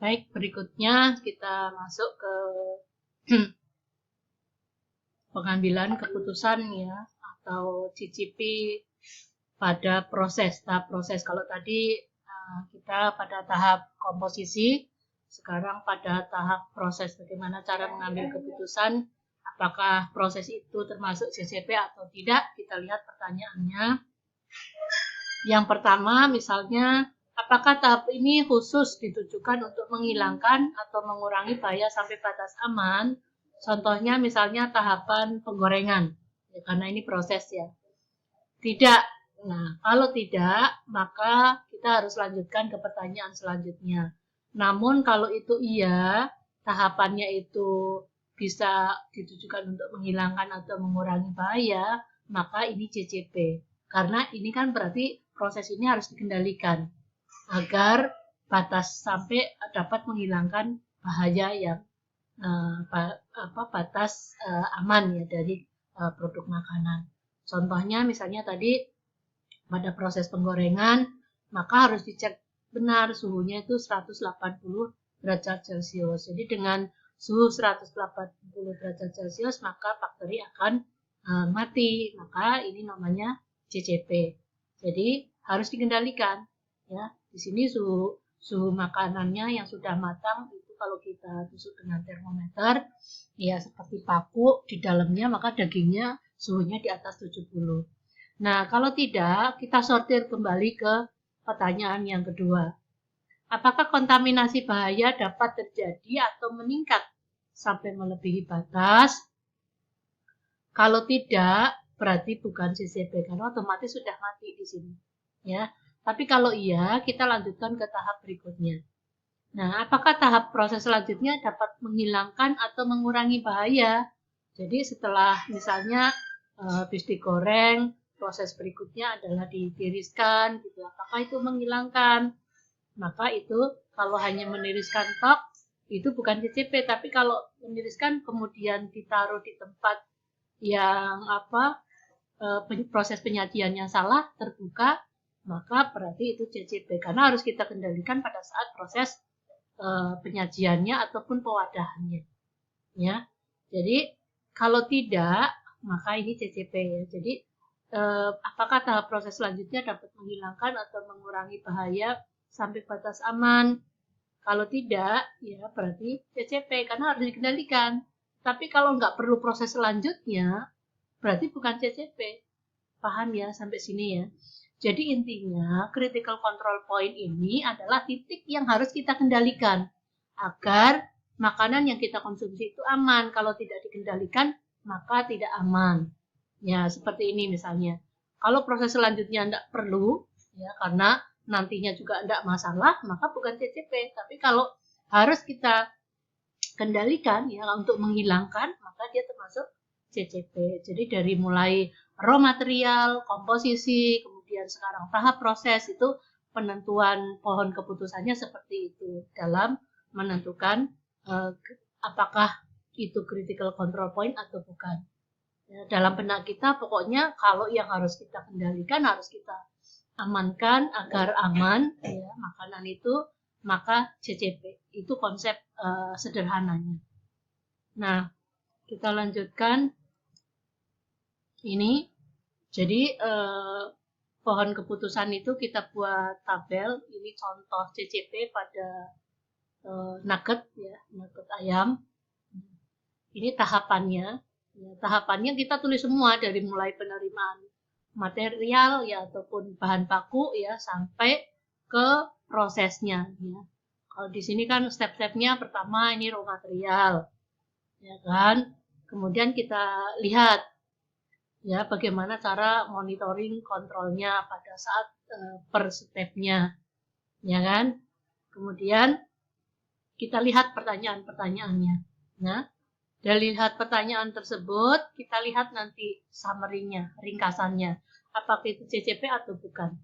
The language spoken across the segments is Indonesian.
Baik, berikutnya kita masuk ke pengambilan keputusan ya, atau CCP pada tahap proses. Kalau tadi kita pada tahap komposisi, sekarang pada tahap proses. Bagaimana cara mengambil keputusan, apakah proses itu termasuk CCP atau tidak? Kita lihat pertanyaannya. Yang pertama, misalnya, apakah tahap ini khusus ditujukan untuk menghilangkan atau mengurangi bahaya sampai batas aman? Contohnya misalnya tahapan penggorengan, ya, karena ini proses ya. Tidak. Nah, kalau tidak, maka kita harus lanjutkan ke pertanyaan selanjutnya. Namun kalau itu iya, tahapannya itu bisa ditujukan untuk menghilangkan atau mengurangi bahaya, maka ini CCP. Karena ini kan berarti proses ini harus dikendalikan agar batas sampai dapat menghilangkan bahaya yang batas aman ya dari produk makanan. Contohnya misalnya tadi pada proses penggorengan, maka harus dicek benar suhunya itu 180 derajat Celcius. Jadi dengan suhu 180 derajat Celcius maka bakteri akan mati. Maka ini namanya CCP. Jadi harus dikendalikan ya. Di sini suhu makanannya yang sudah matang itu kalau kita tusuk dengan termometer ya seperti paku di dalamnya, maka dagingnya suhunya di atas 70. Nah, kalau tidak, kita sortir kembali ke pertanyaan yang kedua. Apakah kontaminasi bahaya dapat terjadi atau meningkat sampai melebihi batas? Kalau tidak, berarti bukan CCP karena otomatis sudah mati di sini. Ya. Tapi kalau iya, kita lanjutkan ke tahap berikutnya. Nah, apakah tahap proses selanjutnya dapat menghilangkan atau mengurangi bahaya? Jadi setelah misalnya habis digoreng, proses berikutnya adalah ditiriskan, gitu. Apakah itu menghilangkan? Maka itu kalau hanya meniriskan tok, itu bukan CCP. Tapi kalau meniriskan kemudian ditaruh di tempat yang proses penyajiannya salah, terbuka, maka berarti itu CCP. Karena harus kita kendalikan pada saat proses penyajiannya ataupun pewadahannya. Ya, jadi kalau tidak, maka ini CCP ya. Jadi apakah tahap proses selanjutnya dapat menghilangkan atau mengurangi bahaya sampai batas aman? Kalau tidak, ya berarti CCP karena harus dikendalikan. Tapi kalau nggak perlu proses selanjutnya, berarti bukan CCP. Paham ya sampai sini ya? Jadi intinya critical control point ini adalah titik yang harus kita kendalikan agar makanan yang kita konsumsi itu aman. Kalau tidak dikendalikan, maka tidak aman. Ya, seperti ini misalnya. Kalau proses selanjutnya tidak perlu, ya karena nantinya juga tidak masalah, maka bukan CCP. Tapi kalau harus kita kendalikan ya untuk menghilangkan, maka dia termasuk CCP. Jadi dari mulai raw material, komposisi, kemudian sekarang tahap proses itu penentuan pohon keputusannya seperti itu dalam menentukan apakah itu critical control point atau bukan. Ya, dalam benak kita pokoknya kalau yang harus kita kendalikan harus kita amankan agar aman ya makanan itu, maka CCP itu konsep sederhananya. Nah, kita lanjutkan ini. Jadi pohon keputusan itu kita buat tabel. Ini contoh CCP pada nugget ya, nugget ayam. Ini tahapannya. Ya, tahapannya kita tulis semua dari mulai penerimaan material ya ataupun bahan baku ya sampai ke prosesnya ya. Kalau di sini kan step-stepnya pertama ini raw material. Ya kan? Kemudian kita lihat ya bagaimana cara monitoring kontrolnya pada saat per stepnya. Ya kan? Kemudian kita lihat pertanyaan-pertanyaannya. Nah, dari lihat pertanyaan tersebut, kita lihat nanti summary-nya, ringkasannya. Apakah itu CCP atau bukan?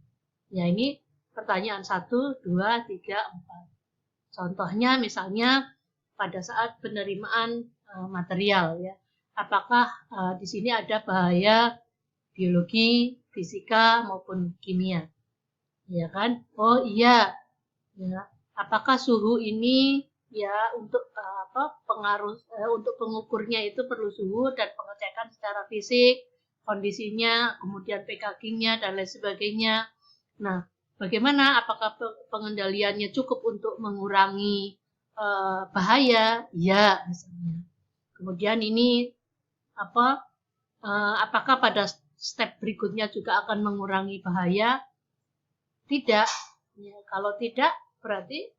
Ya, ini pertanyaan 1, 2, 3, 4. Contohnya misalnya pada saat penerimaan material ya. Apakah di sini ada bahaya biologi, fisika maupun kimia? Ya kan? Oh iya. Ya. apakah suhu ini ya untuk pengaruh untuk pengukurnya itu perlu suhu dan pengecekan secara fisik kondisinya, kemudian packagingnya dan lain sebagainya. Nah, bagaimana? Apakah pengendaliannya cukup untuk mengurangi bahaya? Ya, misalnya. Kemudian ini apakah pada step berikutnya juga akan mengurangi bahaya? Tidak. Ya, kalau tidak, berarti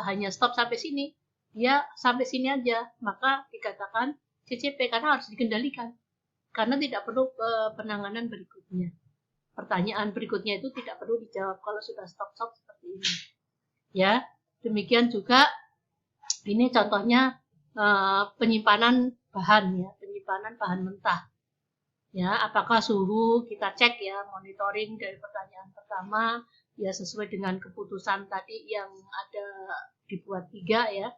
hanya stop sampai sini. Ya, sampai sini aja. Maka dikatakan CCP karena harus dikendalikan. Karena tidak perlu penanganan berikutnya. Pertanyaan berikutnya itu tidak perlu dijawab kalau sudah stop seperti ini. Ya, demikian juga ini contohnya penyimpanan bahan ya, penyimpanan bahan mentah. Ya, apakah suhu kita cek ya, monitoring dari pertanyaan pertama ya sesuai dengan keputusan tadi yang ada dibuat 3 ya.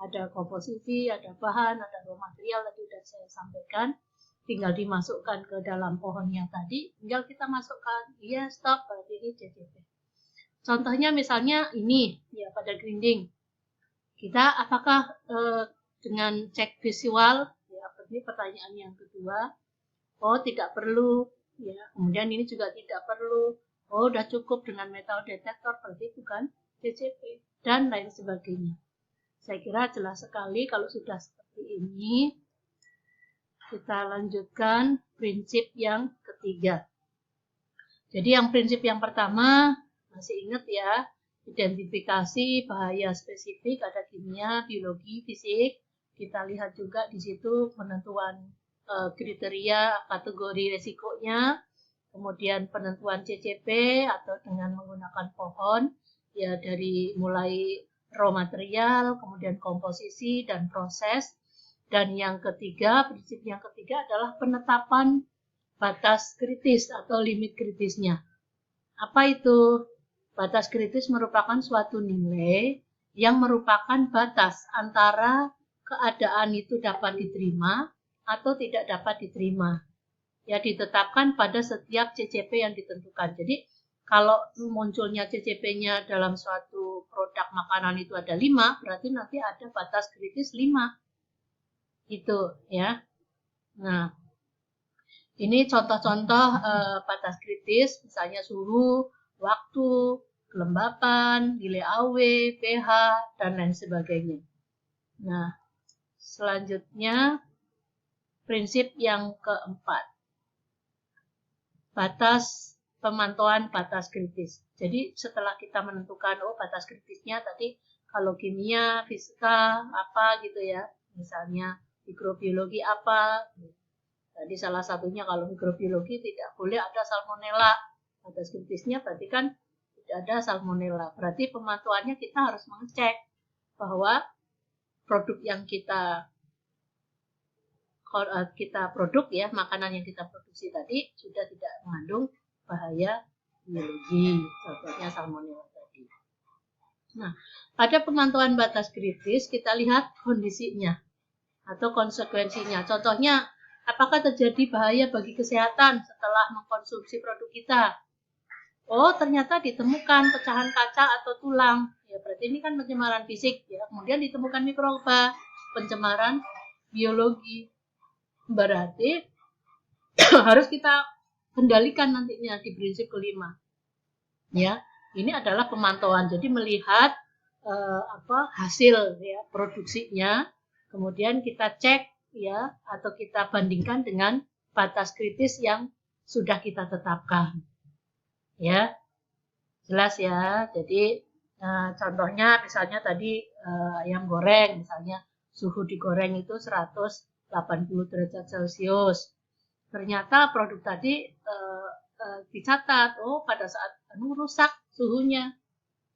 Ada komposisi, ada bahan, ada raw material tadi sudah saya sampaikan. Tinggal dimasukkan ke dalam pohonnya tadi, tinggal kita masukkan, iya stop, berarti ini CCP. Contohnya misalnya ini, ya pada grinding. Kita apakah dengan cek visual, ya ini pertanyaan yang kedua, oh tidak perlu, ya kemudian ini juga tidak perlu, oh udah cukup dengan metal detektor, berarti itu kan CCP, dan lain sebagainya. Saya kira jelas sekali kalau sudah seperti ini. Kita lanjutkan prinsip yang ketiga. Jadi yang prinsip yang pertama, masih ingat ya, identifikasi bahaya spesifik, ada kimia, biologi, fisik. Kita lihat juga di situ penentuan kriteria kategori resikonya, kemudian penentuan CCP atau dengan menggunakan pohon, ya dari mulai raw material, kemudian komposisi dan proses. Dan yang ketiga, prinsip yang ketiga adalah penetapan batas kritis atau limit kritisnya. Apa itu? Batas kritis merupakan suatu nilai yang merupakan batas antara keadaan itu dapat diterima atau tidak dapat diterima. Ya, ditetapkan pada setiap CCP yang ditentukan. Jadi, kalau munculnya CCP-nya dalam suatu produk makanan itu ada 5, berarti nanti ada batas kritis 5. Itu ya. Nah, ini contoh-contoh batas kritis, misalnya suhu, waktu, kelembapan, nilai AW, pH, dan lain sebagainya. Nah, selanjutnya prinsip yang keempat, batas pemantauan batas kritis. Jadi setelah kita menentukan batas kritisnya tadi kalau kimia, fisika apa gitu ya, misalnya mikrobiologi apa. Tadi salah satunya kalau mikrobiologi tidak boleh ada salmonella. Batas kritisnya berarti kan tidak ada salmonella. Berarti pemantauannya kita harus mengecek bahwa produk yang kita produk ya, makanan yang kita produksi tadi sudah tidak mengandung bahaya biologi, contohnya salmonella tadi. Nah, pada pemantauan batas kritis kita lihat kondisinya atau konsekuensinya. Contohnya, apakah terjadi bahaya bagi kesehatan setelah mengkonsumsi produk kita? Oh, ternyata ditemukan pecahan kaca atau tulang. Ya, berarti ini kan pencemaran fisik ya. Kemudian ditemukan mikroba, pencemaran biologi. Berarti harus kita kendalikan nantinya di prinsip kelima. Ya, ini adalah pemantauan. Jadi melihat hasil ya produksinya, kemudian kita cek ya atau kita bandingkan dengan batas kritis yang sudah kita tetapkan. Ya, jelas ya. Jadi contohnya misalnya tadi ayam goreng, misalnya suhu digoreng itu 180 derajat Celcius. Ternyata produk tadi dicatat, pada saat rusak suhunya.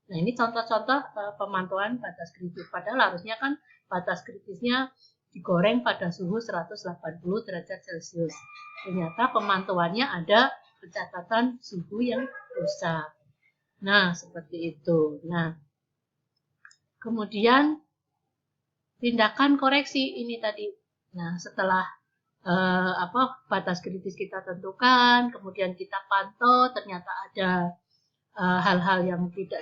Nah, ini contoh-contoh pemantauan batas kritis. Padahal harusnya kan batas kritisnya digoreng pada suhu 180 derajat Celcius. Ternyata pemantauannya ada pencatatan suhu yang rusak. Nah, seperti itu. Nah, kemudian tindakan koreksi ini tadi. Nah, setelah batas kritis kita tentukan, kemudian kita pantau, ternyata ada hal-hal yang tidak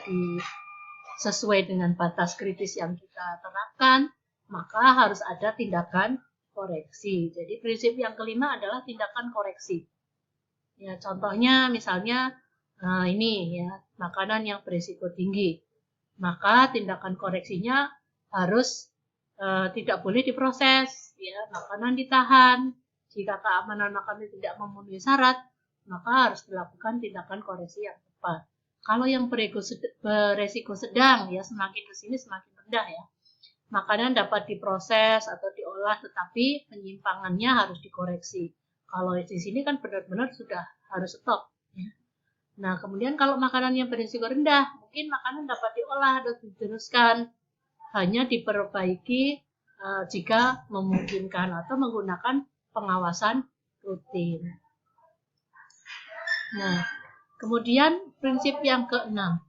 sesuai dengan batas kritis yang kita terapkan, maka harus ada tindakan koreksi. Jadi prinsip yang kelima adalah tindakan koreksi. Ya, contohnya misalnya ini ya, makanan yang berisiko tinggi. Maka tindakan koreksinya harus tidak boleh diproses, ya, makanan ditahan. Jika keamanan makanan tidak memenuhi syarat, maka harus dilakukan tindakan koreksi yang tepat. Kalau yang beresiko sedang, ya semakin ke sini semakin rendah ya. Makanan dapat diproses atau diolah, tetapi penyimpangannya harus dikoreksi. Kalau di sini kan benar-benar sudah harus stop. Ya. Nah, kemudian kalau makanan yang berisiko rendah, mungkin makanan dapat diolah dan diteruskan, hanya diperbaiki jika memungkinkan atau menggunakan pengawasan rutin. Nah, kemudian prinsip yang keenam.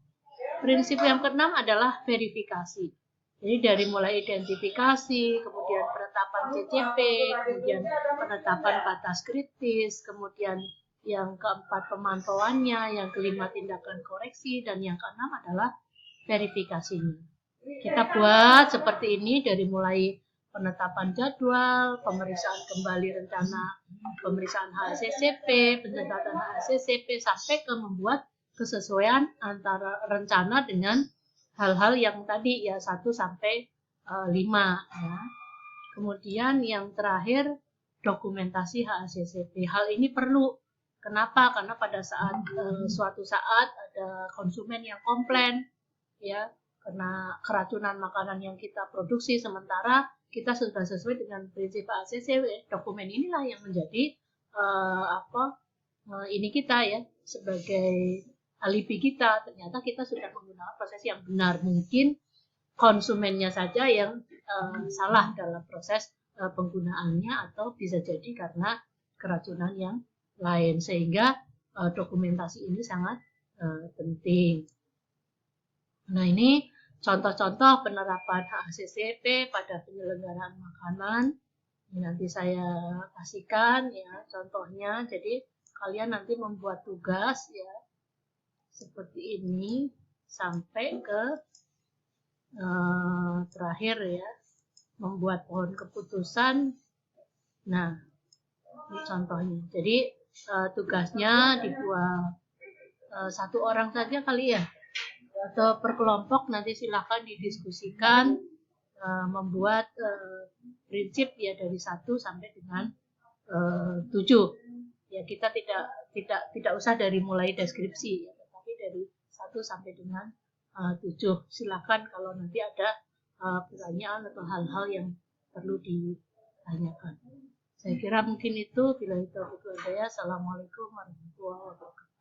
Prinsip yang keenam adalah verifikasi. Jadi dari mulai identifikasi, kemudian penetapan CCP, kemudian penetapan batas kritis, kemudian yang keempat pemantauannya, yang kelima tindakan koreksi, dan yang keenam adalah verifikasinya. Kita buat seperti ini dari mulai penetapan jadwal, pemeriksaan kembali rencana, pemeriksaan HACCP, pencatatan HACCP, sampai ke membuat kesesuaian antara rencana dengan hal-hal yang tadi ya 1 sampai 5 ya. Kemudian yang terakhir dokumentasi HACCP. Hal ini perlu. Kenapa? Karena pada saat suatu saat ada konsumen yang komplain ya karena keracunan makanan yang kita produksi, sementara kita sudah sesuai dengan prinsip HACCP. Dokumen inilah yang menjadi ini kita ya sebagai alibi kita, ternyata kita sudah menggunakan proses yang benar. Mungkin konsumennya saja yang salah dalam proses penggunaannya, atau bisa jadi karena keracunan yang lain, sehingga dokumentasi ini sangat penting. Nah, ini contoh-contoh penerapan HACCP pada penyelenggaraan makanan. Nanti saya kasihkan ya contohnya. Jadi kalian nanti membuat tugas ya seperti ini sampai ke terakhir ya, membuat pohon keputusan. Nah, ini contohnya. Jadi tugasnya dibuat satu orang saja kali ya, atau per kelompok, nanti silahkan didiskusikan membuat prinsip ya dari 1 sampai dengan 7. Ya, kita tidak usah dari mulai deskripsi ya, dari 1 sampai dengan 7. Silakan kalau nanti ada pertanyaan atau hal-hal yang perlu ditanyakan. Saya kira mungkin itu. Bila itu, Assalamualaikum warahmatullahi wabarakatuh.